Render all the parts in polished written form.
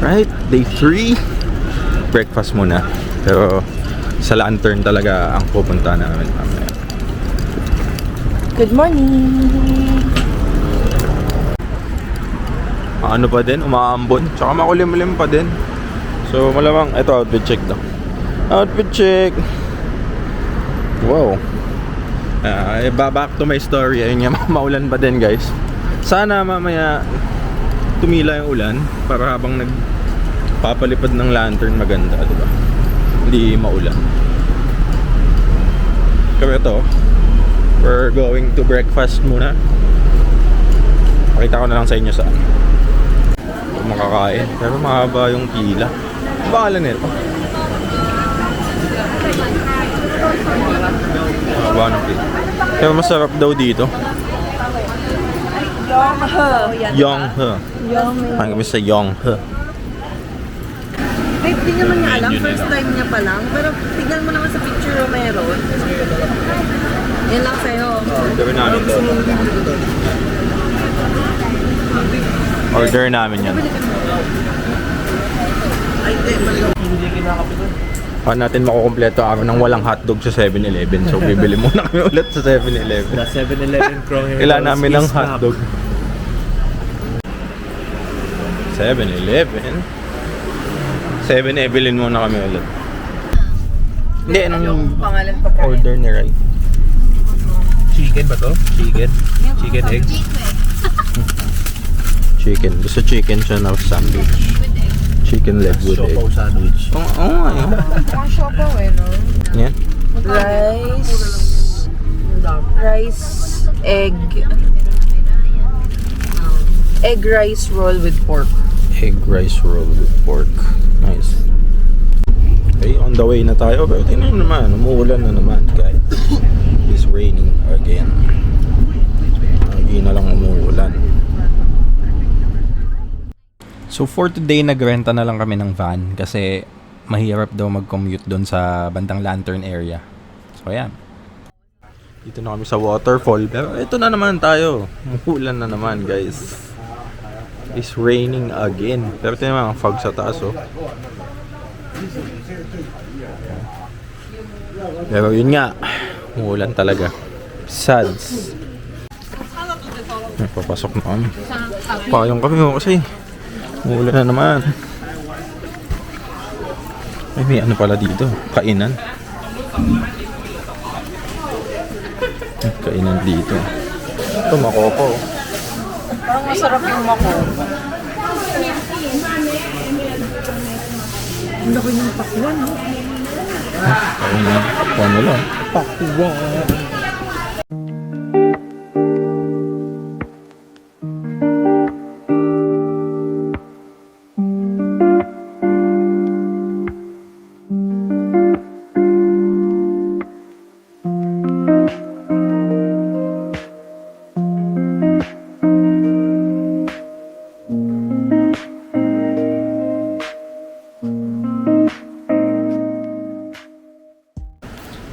Right, day 3. Breakfast muna. Pero sa lantern talaga ang pupunta namin mamaya. Good morning! Ano pa din, umaambon. Tsaka makulimlim pa din. So malamang, ito outfit check daw. Outfit check! Wow! Back to my story. Ayun nga, maulan pa din guys. Sana mamaya tumila yung ulan para habang nagpapalipad ng lantern maganda, diba? Hindi maulan. Pero ito, we're going to breakfast muna. Pakita ko na lang sa inyo saan makakain. Pero mahaba yung pila. Bakalan nito. Mahaba ng pila. Pero masarap daw dito. Yonghe. Ang kami sa Yonghe. Babe, di naman niya alam. First time niya pa lang. Pero tignan mo naman sa picture o meron. Yan lang sa'yo. Order namin to. Order namin yan. Paano natin makukumpleto araw ng walang hotdog sa 7-Eleven? So bibili muna kami ulit sa 7-Eleven. The 7-Eleven Kroger. Kailangan namin ng hotdog. 7-Eleven. 7-Evelyn muna kami ulit. Hindi, anong Pangalan pagkain. order ni Rai? Chicken ba to? Chicken? Chicken eggs? Chicken. Gusto chicken siya na sandwich. Chicken leg with egg. Siopaw sandwich. Oo nga yun. Ang siopaw no? Yan. Rice, egg rice roll with pork. Egg rice roll with pork. Nice. Okay, on the way na tayo. Pero tingnan naman, umuulan na naman guys. It's raining again. Lagi na lang umuulan. So for today, nagrenta na lang kami ng van kasi mahirap daw mag-commute doon sa bandang lantern area. So ayan. Dito na kami sa waterfall. Pero ito na naman tayo. Umuulan na naman guys. It's raining again. Pero ito naman ang fog sa taas oh. Pero yun nga, umuulan talaga. Sads. Papasok na kami. Payong kami mo kasi umuulan na naman. Ay, may ano pala dito. Kainan. Kainan dito. Ito, makoko. Parang masarap yung makoko. Ang laki ng pakwan, no? Ayun na. Paano lang? Pakwan.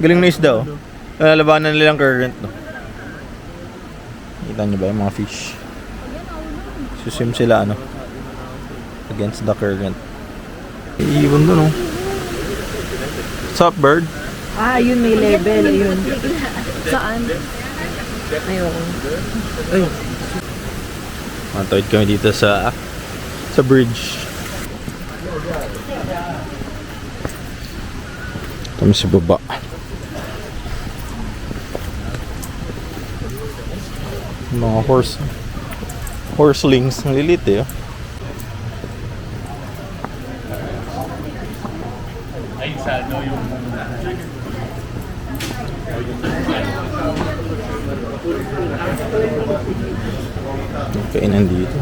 Galing na isda oh. Lalabanan nilang current no. Kita nyo ba yung mga fish? Suswim sila ano against the current. Iiwan doon oh. What's up bird? Yun may level, ayun. Saan? Ayun. Ayun. Matawid kami dito sa bridge. Kami sa baba. Mga horselings, ang lilit eh. Kainan dito.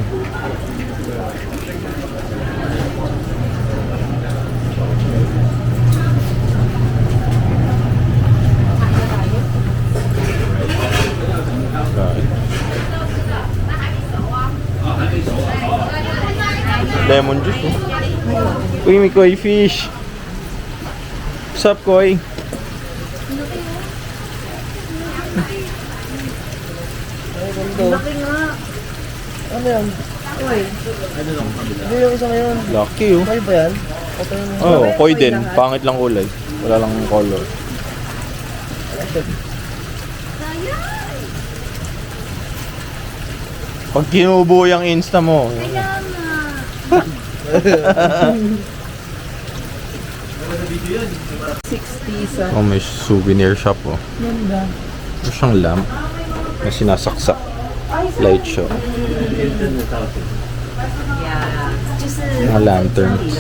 Lemon juice oh. Uy, may koi fish. What's up, koi? Laki nga. Ano yan? Uy. Hindi yung isa ngayon. Lucky oh. Kayo ba yan? Oh, koi din. Pangit lang kulay. Wala lang color. Pag kinubo yung Insta mo. Kaya nga. $60 Oh, may souvenir shop oh. Ganda. Ito siyang lamp na sinasaksak. Light show. Yeah. Mga lanterns.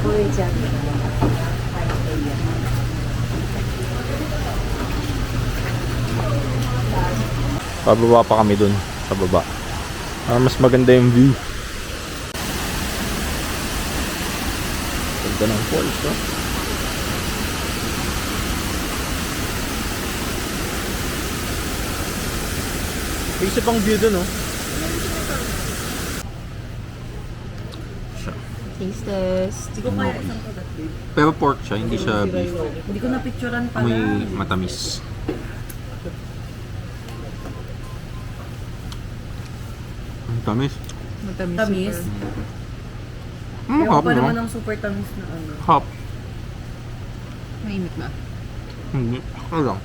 不会讲。 Pababa pa kami dun sa baba. Mas maganda yung view. Ganda ng falls, no? May isa pang view dun, no? Taste test. Hindi ko kaya isang kagat, babe. Pero pork siya, hindi siya beef. Hindi ko na-picturean pala. May matamis. Ang tamis. Tamis. Mm, Ewan hap, pa naman no? ang super tamis na ano. Hap. Mainit ba? Hindi. Ako lang.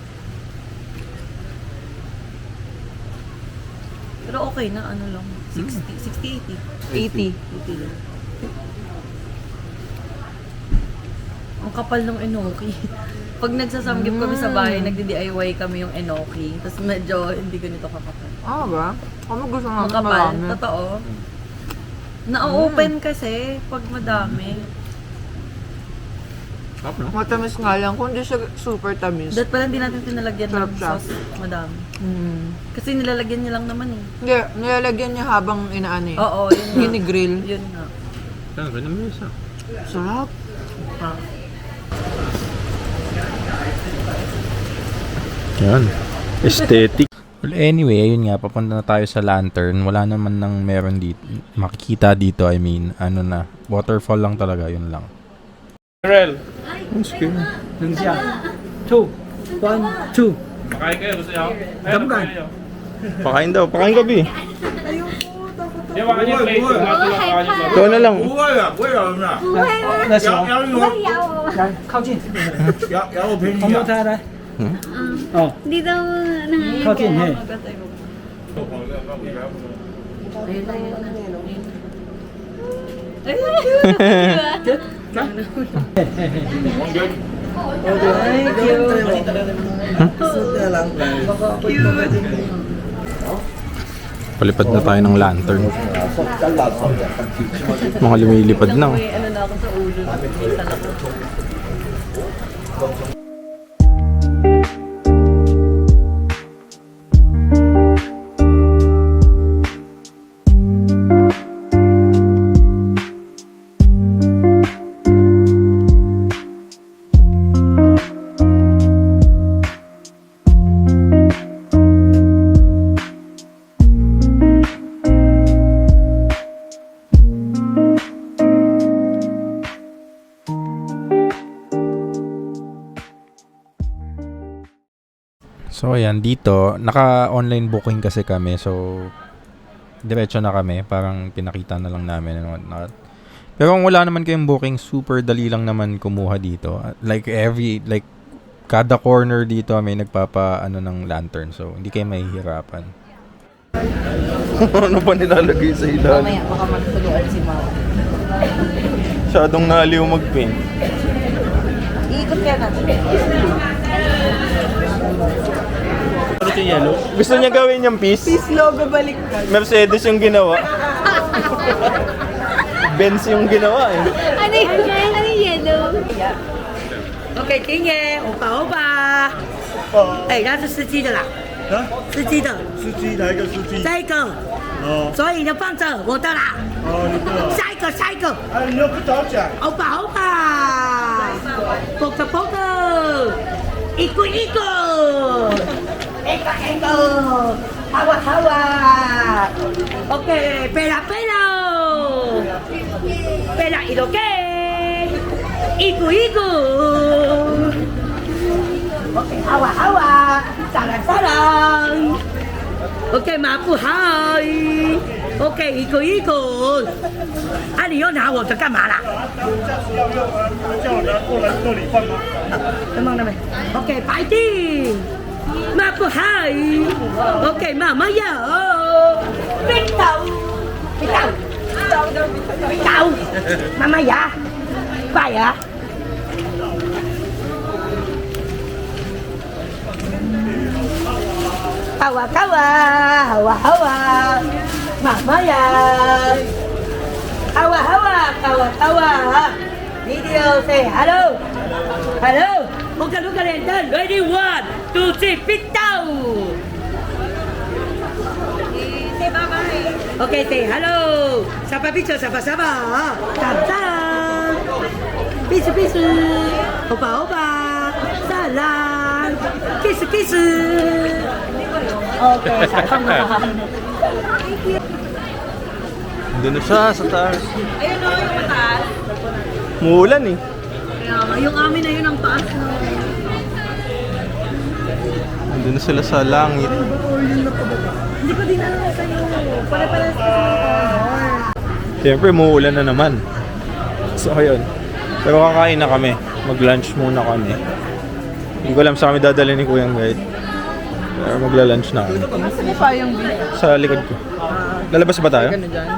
Pero okay na, ano lang. 60, 80. 80 lang. Ang kapal ng enoki. Pag nagsasamgip kami sa bahay, nagdi-DIY kami yung enoki. Tapos medyo hindi ganito kakapal. Ah, ba? Ano gusto nga Makapal, totoo. Na-open kasi pag madami. Hap, no? Matamis nga lang, kung di siya super tamis. Dahil pala hindi natin pinalagyan Sarap ng siya. sauce madami. Mm. Kasi nilalagyan niya lang naman eh. Hindi, nilalagyan niya habang inaano eh. Oo, yun nga. Gini-grill. Yun nga. Yan, ganun mo isa. Sarap. Ah. Yan. Aesthetic. Well, anyway, ayun nga, papunta na tayo sa lantern. Wala naman nang meron dito. Makikita dito, I mean, ano na, waterfall lang talaga, yun lang. Rel.等一下，two one two， Makain kayo, gusto niyo? Dam ka. Pakain daw, pakain gabi. Di ba kanyo plate? Plato lang, kanyo plato. Ikaw na lang. 不会的，不会有人的。那行，杨玉龙，来靠近，杨我陪你红豆讲。菜来，哦， Dito na. 靠近嘿， Ayun na, ayun na. Palipad na tayo ng lantern. Mga lumilipad na. Oh. May ano na ako sa ulo. May salak ako. So ayan, dito, naka-online booking kasi kami. So, diretso na kami. Parang pinakita na lang namin and whatnot. Pero kung wala naman kayong booking, super dali lang naman kumuha dito. Like kada corner dito may nagpapa ng lantern. So, hindi kayo mahihirapan. Ano pa nilalagay sa ilalim? Mamaya, baka magtuluan si Mama. Masyadong naliw mag-paint. Iikot kaya natin. Gusto niya gawin yung peace? Peace logo baliktad. Mercedes yung ginawa. Benz yung ginawa eh. Ano yung yellow? ，OK，给你，欧巴。哎，那是司机的啦。司机的。司机哪一个司机？这一个。哦所以你就放着我的啦。哦，你的。下一个，下一个。哎，你又不早讲。欧巴，欧巴。波个。一个一个。一个一个。好啊好啊。OK，贝拉贝拉。贝拉一个给。一个一个。OK，好啊好啊。沙朗沙朗。OK，马布嗨。OK，ikut。啊，你又拿我的干嘛啦？下次要用啊，叫我拿过来这里放吗？忙了没 ？OK， 白地，妈不嗨。OK， 妈妈有，冰豆，冰豆，冰豆，妈妈呀，快呀！好啊，好啊，好啊，好啊，妈妈呀！好啊，好啊，好啊，好啊！Video say hello, hello. Bukan luka lantern. Ready 1, 2, 3, pintaw. Say bye bye. Okay, say hello. Sapa picture, sapa. Tantan. Peace, peace. Opa, opa. Salam. Kiss, kiss. Okay, salam. Doon na siya sa taas. Ayun o, yung mataas. Muulan eh. Kaya nga, yung amin na yun ang taas na. Doon na sila sa langit. Hindi ko din alam sa'yo. Pare-pare sa Siyempre, muulan na naman. So, ayun. Pero kakain na kami. Mag-lunch muna kami. Hindi ko alam sa kami dadalhin ni Kuyang Guide. Pero magla-lunch na kami. Saan pa yung beef? Sa likod ko. Lalabas ba tayo? Gano'n dyan.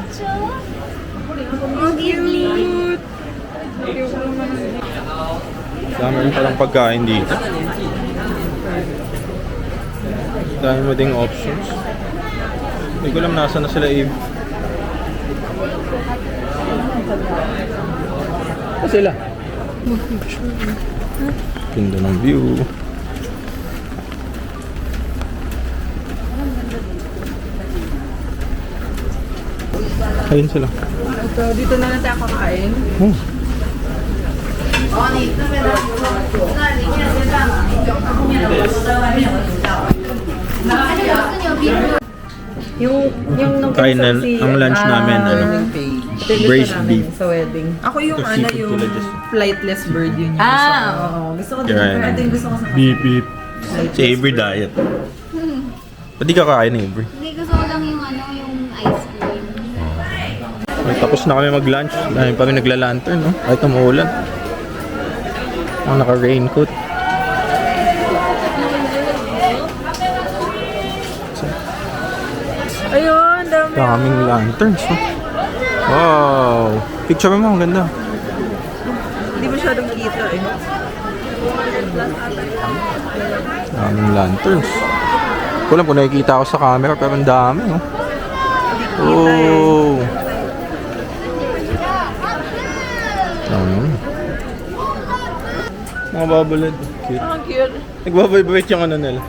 Dami rin palang pagkain dito. Dami mo ding options. Hindi ko alam nasa na sila Eve. Sila. Ganda ng view. Ayun sila. Ito, dito na lang tayo kakain. Oh. Yung nung Kain na, ang lunch namin, ano, braised beef. Sa wedding. Ako yung Tapos ano, seafood yung villages. flightless bird yun. Oo. Gusto ko din. Kirain. Ito yung gusto ko sa Beep beep. Si Avery diet. Ba't di ka kain, Avery? Hindi, gusto ko lang yung ano, yung ice cream. Ay, tapos na kami mag-lunch. Dahil pa rin nagla-lantern, no? Kahit umuulan. Ako naka-raincoat. Ayun, dami. Daming lanterns, no? Wow! Picture mo, ang ganda. Hindi masyadong kita eh. Daming lanterns. Ko alam kung nakikita ako sa camera, pero ang dami, no? Oh! Dami. Mga babalad. Cute. Ang cute. Nagbabay-bait yung ano nila.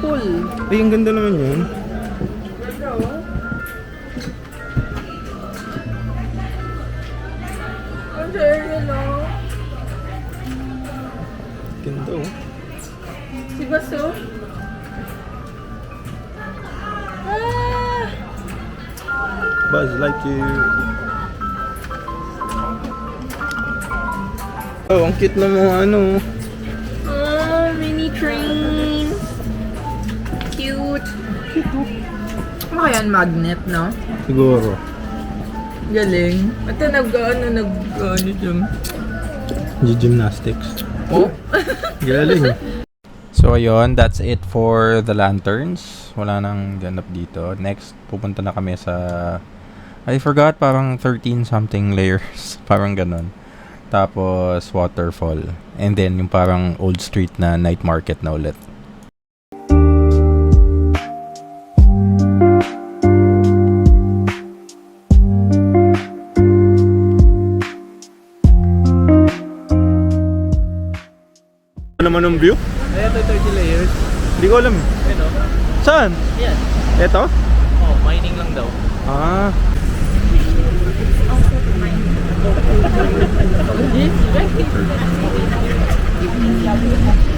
Cool. Ay, ang ganda naman yun. Ang seryo, no? Ganda, oh. Si Baso? Ah! Buzz Lightyear. Oh, ang cute na mga ano. Oh, mini train. Cute. Ano kaya yan? Magnet, no? Siguro. Galing. Ito nag-ano dyan. Gymnastics. Oh? Galing. So ayun, that's it for the lanterns. Wala nang ganap dito. Next, pupunta na kami sa... I forgot, parang 13 something layers. Parang ganon. Tapos waterfall. And then yung parang old street na night market na ulit. Ano naman ang view? Ito 30 layers. Hindi ko alam. Ano? Saan? Yan. Ito? Oh, mining lang daw. Ah.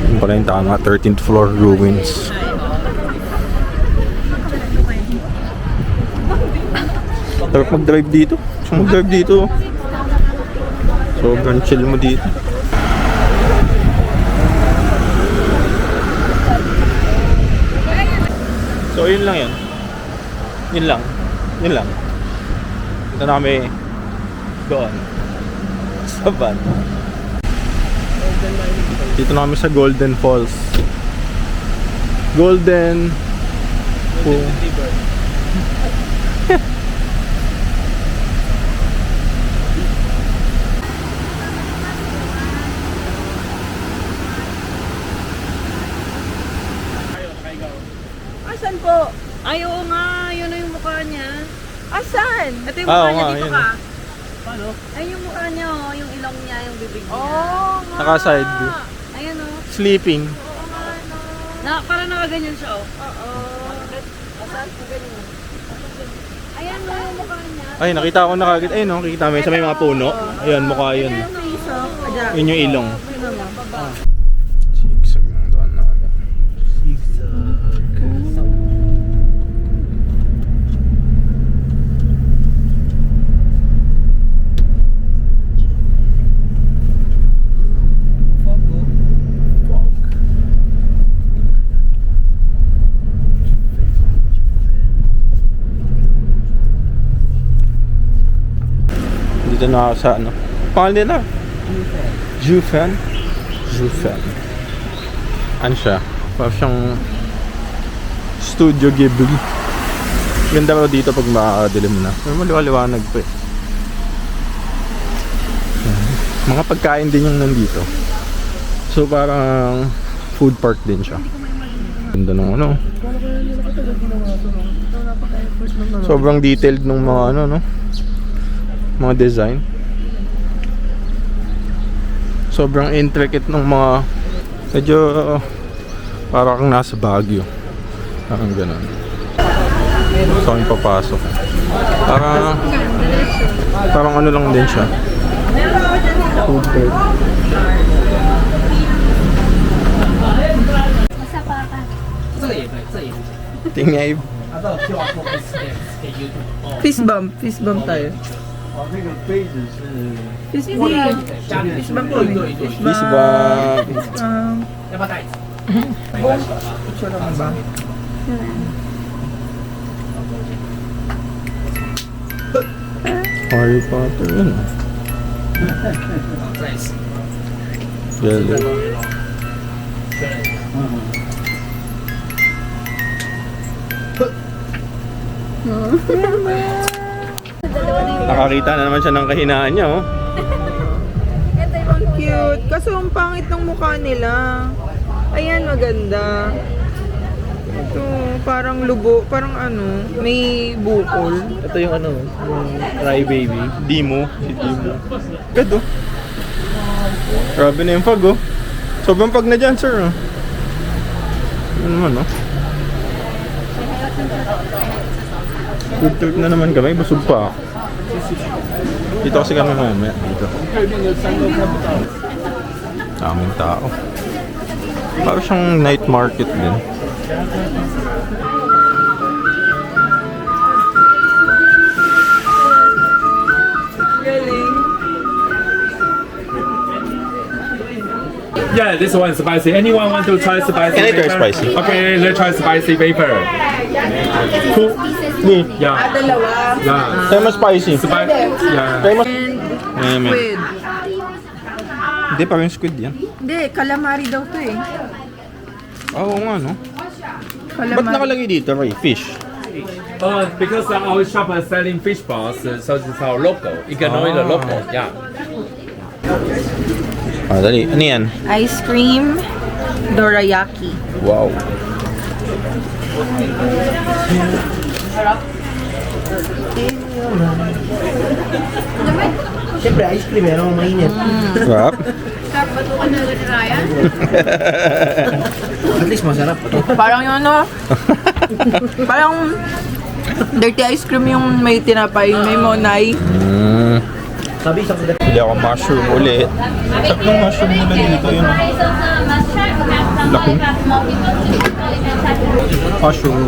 Yung pala yung tama, 13th floor ruins. Sarap mag-drive dito. Gusto mag-drive dito. Sobrang chill mo dito. So, yun lang yun. Yun lang. Yun lang. Ito na kami doon. Sa van. Dito na kami sa Golden Falls. Golden River. Asan po? Ay, oo nga. Yun na yung mukha niya. Asan? Ito yung Ah, mukha oo niya. nga, Dito yun. ka. Paano? Ay, yung mukha niya, oh. Yung ilong niya, yung bibig niya. Oh, nga. Naka-side view. Ayan, oh. Sleeping. Oo nga, no. Parang nakaganyan siya, oh. Oo. Asan po ganyan? Ayan, no, yung mukha niya. Ay, nakita ko na kagad. Ayun, no, nakita mo yun sa may mga puno. Ayun, mukha yun. Ayan, no, isa. Ayan. Yun yung ilong. Yun naman. Baba. Sigsag yung daan namin. Dito na ako sa ano. Pangalan nila? Jufen. Jufen. Ano siya? Parang siyang Studio Ghibli. Ganda ko dito pag makakadilim na. Pero maliwaliwanag pa eh. Mga pagkain din yung nandito. So parang food park din siya. Ganda ng ano. Sobrang detailed ng mga ano no. Mga design. Sobrang intricate ng mga medyo parang kang nasa Baguio. Parang ganun. Gusto kong papasok. Parang ano lang din siya. Food court. Isa pa ka. Tingay. Fist bump tayo. Fist bump. Fist bump po. Fist bump. Ito lang ba? Harry Potter yun. Jelly. Nakakita na naman siya ng kahinaan niya, oh. Ang cute. Kaso ang pangit ng mukha nila. Ayan, maganda. Ito, parang lubo. Parang ano, may bukol. Ito yung ano, yung Cry Baby. Dimo. Si Dimo. Good, oh. Grabe na yung pag, oh. Sobrang pag na dyan, sir, oh. Ano naman, oh. Food trip na naman kami. Busog pa ako. Dito kasi kami mamaya. Dito. Daming tao. Parang siyang night market din. Yeah, this one spicy. Anyone want to try spicy? Can I try vapor? spicy? Okay, let's try spicy vapor. Cool. Yeah. Dalawa. Yeah. Try mo spicy. Yeah. Try mo... Squid. Hindi, parang squid yan. Hindi, calamari daw to eh. Oo nga, no? Ba't Calamari. nakalagay dito, Ray? Fish. Because our shop is selling fish balls, so it's our local. Economic local. Yeah. Ah, dali. Ano yan? Ice cream, dorayaki. Wow. Siyempre, ice cream, meron mainit. Sarap. At least masarap. Parang yung ano, parang dirty ice cream yung may tinapay, may monay. Sabi isang sila. Bili ako mushroom ulit. Tatlong mushroom nila dito yun. Laki. Mushroom.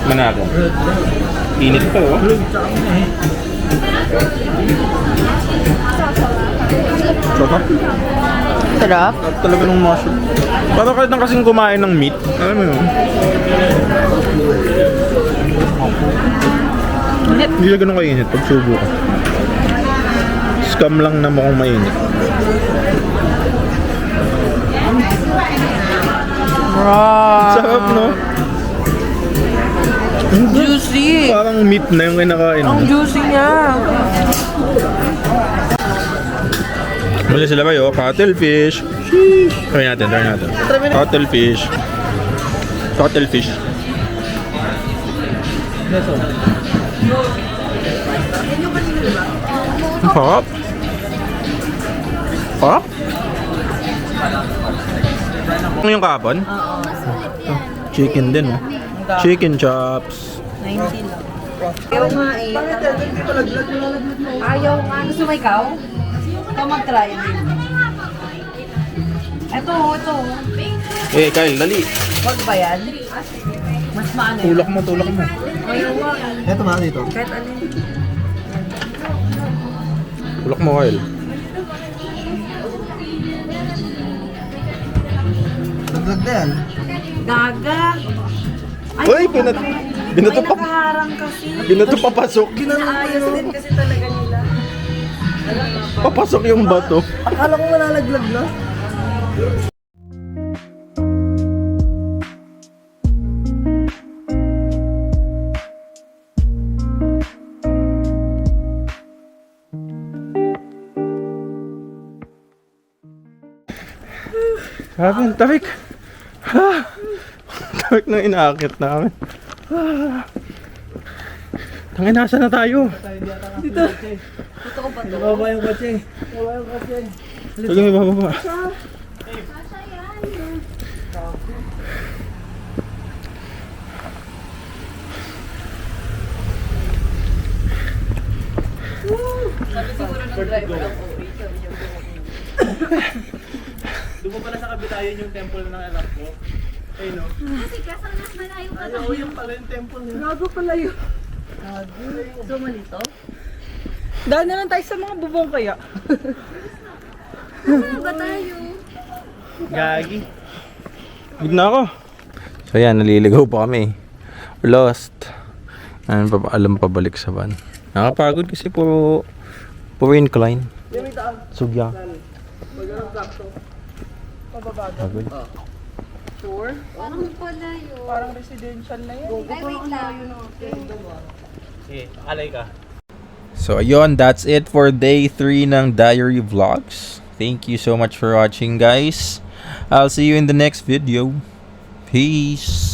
Manalo. Init pa, oh. Sarap. Sarap. Sarap talaga ng mushroom. Parang kahit na kasing kumain ng meat. Alam mo yun? Hindi na ganun kainit pag subo ka. Scam lang na mukhang mainit. Sarap, no? Juicy. Parang meat na yung kinakain mo. Ang juicy niya. Muli sila ba yun? Cuttlefish. Try natin. Cuttlefish. Ang sarap. Sarap? Ano yung kahapon? Chicken din, oh. Chicken chops. 90 lang. Ayaw nga eh. Ayaw nga. Gusto mo ikaw? Ikaw mag-try. Ito. Eh, Kyle, dali. Wag ba yan? Mas maano. Tulak mo. Ayaw nga. Ito ba dito? Kahit alin. Tulak mo, Kyle. Naglag na yan. Gaga. Uy, binato pa. Nakaharang kasi. Binato papasok. Ayos din kasi talaga nila. Papasok yung bato. Akala ko malalaglag na. Grabe, ang tawik. Tawik na inaakit namin. Tangin, nasa na tayo? Baba yung kotse. Sige, may bababa. Doon mo pala sa kabitayan yung temple ng anak ko. Ayun no? Kasi kasang mas malayo ka Oo, yung pala yung temple niya. Gago pala yun. So, malito? Dahil na lang tayo sa mga bubong kaya. Ano ba tayo? Gagi. Good na ako. So yan, naliligaw pa kami. Lost. Ano pa alam pabalik sa van. Nakapagod kasi puro incline. Sugya. Pagod. Sure? Parang palayo. Parang residential na yan. Ay, wait lang. Okay, alay ka. So ayun, that's it for day 3 ng Diary Vlogs. Thank you so much for watching, guys. I'll see you in the next video. Peace.